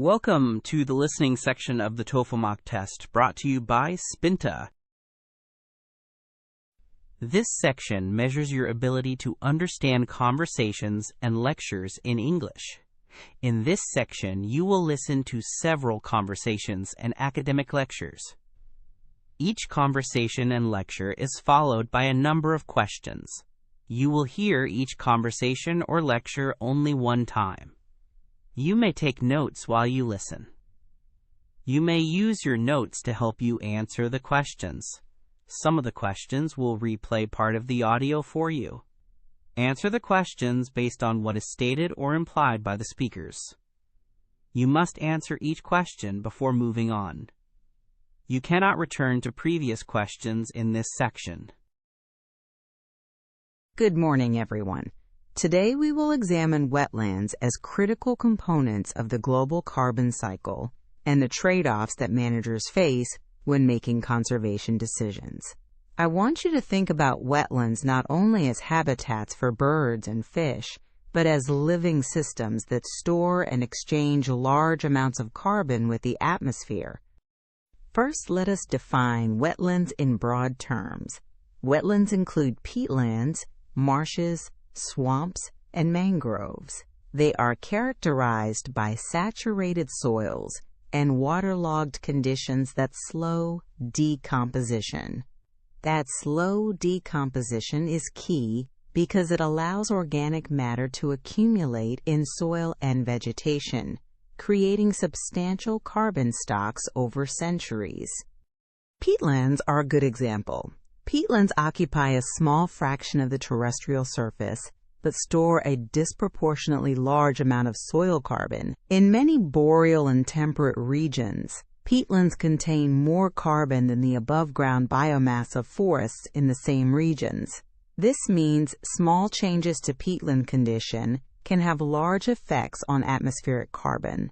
Welcome to the listening section of the TOEFL mock test, brought to you by Spinta. This section measures your ability to understand conversations and lectures in English. In this section, you will listen to several conversations and academic lectures. Each conversation and lecture is followed by a number of questions. You will hear each conversation or lecture only one time. You may take notes while you listen. You may use your notes to help you answer the questions. Some of the questions will replay part of the audio for you. Answer the questions based on what is stated or implied by the speakers. You must answer each question before moving on. You cannot return to previous questions in this section. Good morning, everyone. Today we will examine wetlands as critical components of the global carbon cycle and the trade-offs that managers face when making conservation decisions. I want you to think about wetlands not only as habitats for birds and fish, but as living systems that store and exchange large amounts of carbon with the atmosphere. First, let us define wetlands in broad terms. Wetlands include peatlands, marshes, swamps, and mangroves. They are characterized by saturated soils and waterlogged conditions that slow decomposition. That slow decomposition is key because it allows organic matter to accumulate in soil and vegetation, creating substantial carbon stocks over centuries. Peatlands are a good example. Peatlands occupy a small fraction of the terrestrial surface, but store a disproportionately large amount of soil carbon. In many boreal and temperate regions, peatlands contain more carbon than the above-ground biomass of forests in the same regions. This means small changes to peatland condition can have large effects on atmospheric carbon.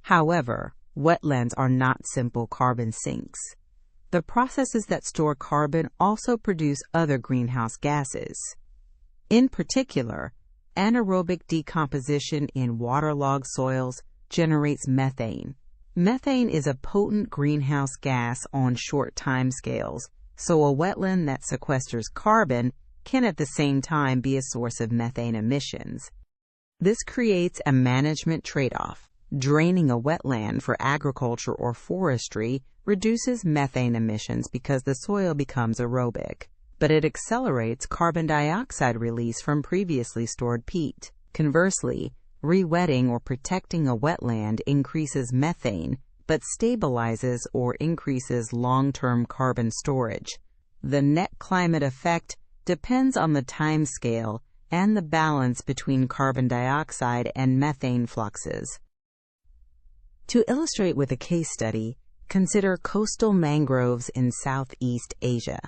However, wetlands are not simple carbon sinks. The processes that store carbon also produce other greenhouse gases. In particular, anaerobic decomposition in waterlogged soils generates methane. Methane is a potent greenhouse gas on short timescales, so a wetland that sequesters carbon can at the same time be a source of methane emissions. This creates a management trade-off. Draining a wetland for agriculture or forestry reduces methane emissions because the soil becomes aerobic, but it accelerates carbon dioxide release from previously stored peat. Conversely, re-wetting or protecting a wetland increases methane, but stabilizes or increases long-term carbon storage. The net climate effect depends on the time scale and the balance between carbon dioxide and methane fluxes. To illustrate with a case study, consider coastal mangroves in Southeast Asia.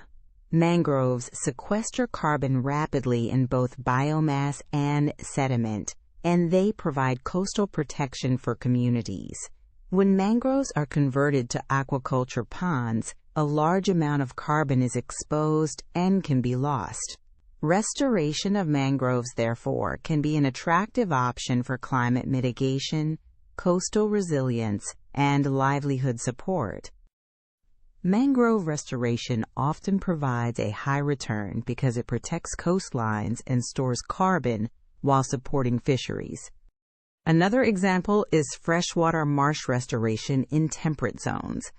Mangroves sequester carbon rapidly in both biomass and sediment, and they provide coastal protection for communities. When mangroves are converted to aquaculture ponds, a large amount of carbon is exposed and can be lost. Restoration of mangroves, therefore, can be an attractive option for climate mitigation, coastal resilience, and livelihood support. Mangrove restoration often provides a high return because it protects coastlines and stores carbon while supporting fisheries. Another example is freshwater marsh restoration in temperate zones.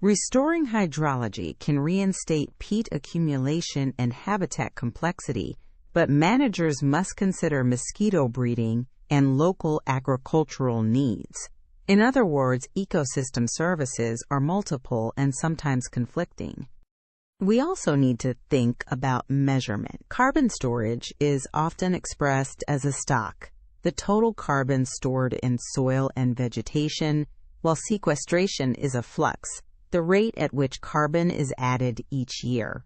Restoring hydrology can reinstate peat accumulation and habitat complexity, but managers must consider mosquito breeding and local agricultural needs. In other words, ecosystem services are multiple and sometimes conflicting. We also need to think about measurement. Carbon storage is often expressed as a stock, the total carbon stored in soil and vegetation, while sequestration is a flux, the rate at which carbon is added each year.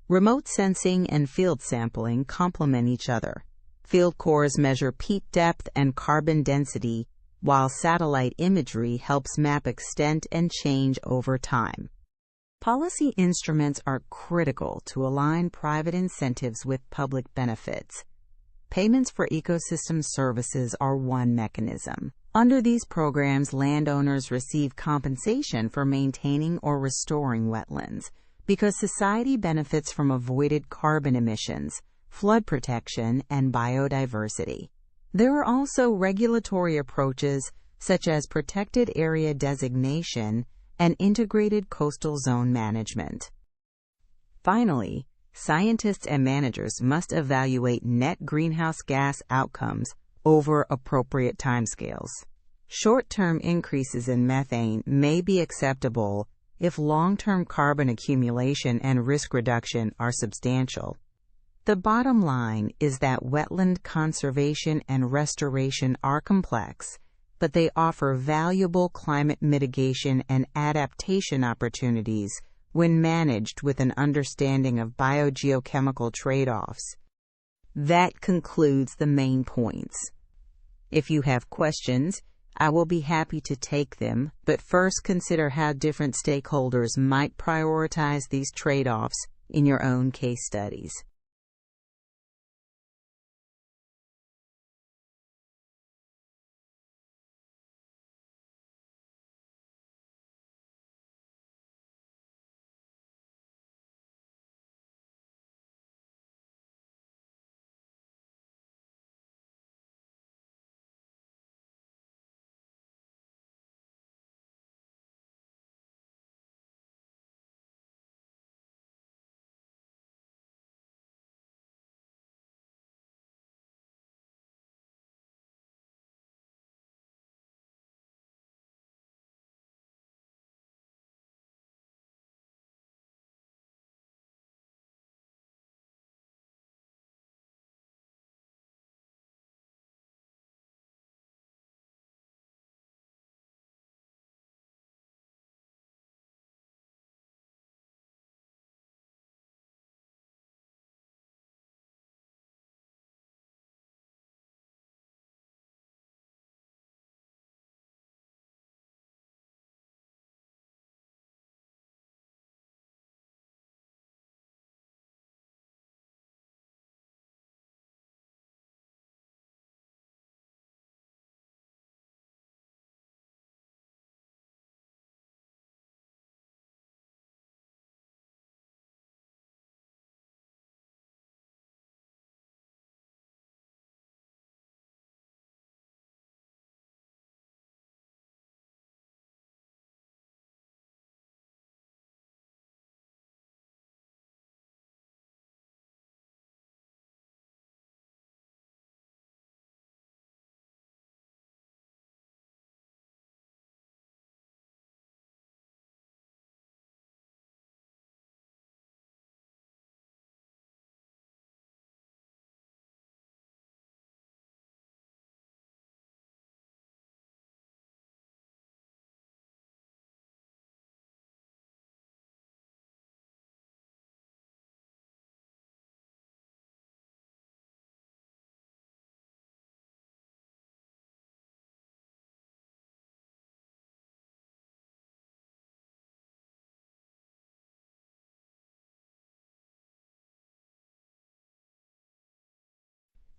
Remote sensing and field sampling complement each other. Field cores measure peat depth and carbon density, while satellite imagery helps map extent and change over time. Policy instruments are critical to align private incentives with public benefits. Payments for ecosystem services are one mechanism. Under these programs, landowners receive compensation for maintaining or restoring wetlands because society benefits from avoided carbon emissions, flood protection, and biodiversity. There are also regulatory approaches such as protected area designation and integrated coastal zone management. Finally, scientists and managers must evaluate net greenhouse gas outcomes over appropriate timescales. Short-term increases in methane may be acceptable if long-term carbon accumulation and risk reduction are substantial. The bottom line is that wetland conservation and restoration are complex, but they offer valuable climate mitigation and adaptation opportunities when managed with an understanding of biogeochemical trade-offs. That concludes the main points. If you have questions, I will be happy to take them, but first consider how different stakeholders might prioritize these trade-offs in your own case studies.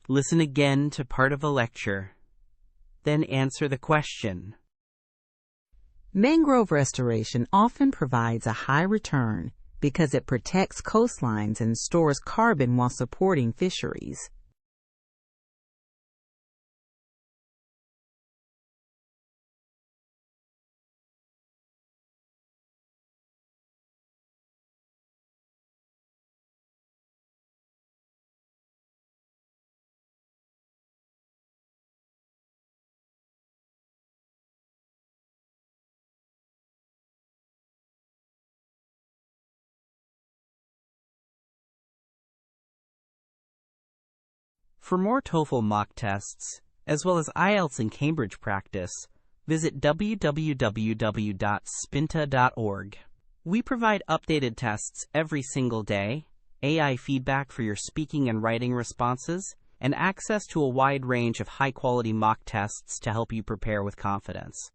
Listen again to part of a lecture, then answer the question. Mangrove restoration often provides a high return because it protects coastlines and stores carbon while supporting fisheries. For more TOEFL mock tests, as well as IELTS and Cambridge practice, visit www.spinta.org. We provide updated tests every single day, AI feedback for your speaking and writing responses, and access to a wide range of high-quality mock tests to help you prepare with confidence.